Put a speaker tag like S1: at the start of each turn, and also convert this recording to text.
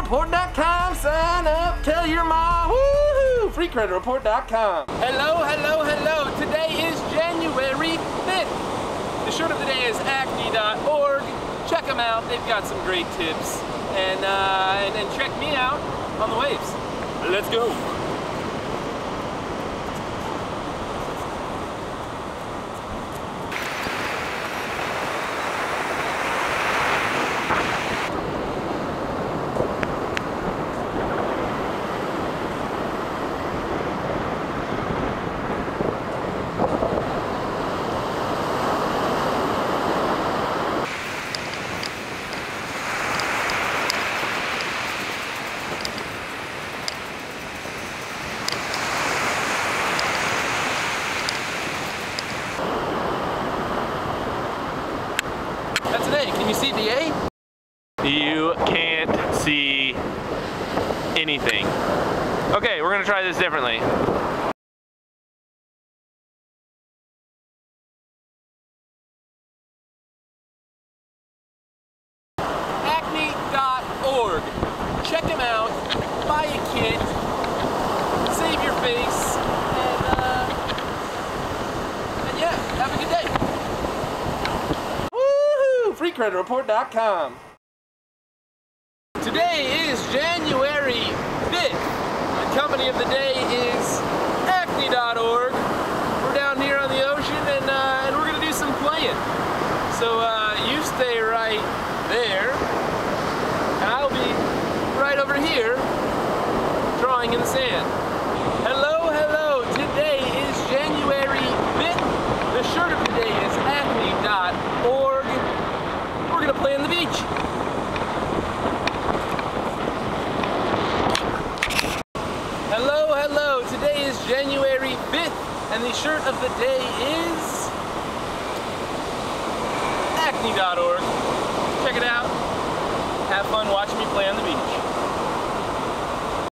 S1: FreeCreditReport.com. Sign up, tell your mom. Woohoo! FreeCreditReport.com. Hello, hello, hello. Today is January 5th. The shirt of the day is Acne.org. Check them out. They've got some great tips. And check me out on the waves. Let's go. That's an A. Can you see the A?
S2: You can't see anything. Okay, we're gonna try this differently.
S1: Acne.org. Check them out, buy a kit, save your face, and yeah, have a good day. Woohoo! FreeCreditReport.com. Today is January 5th. The company of the day is Acne.org. We're down here on the ocean and we're gonna do some playing. So you stay right there, and I'll be right over here drawing in the sand. Hello, hello. Today is January 5th. The shirt of the day is Acne.org. We're gonna play on the beach. Hello, hello. Today is January 5th, and the shirt of the day is Acne.org. Check it out. Have fun watching me play on the beach.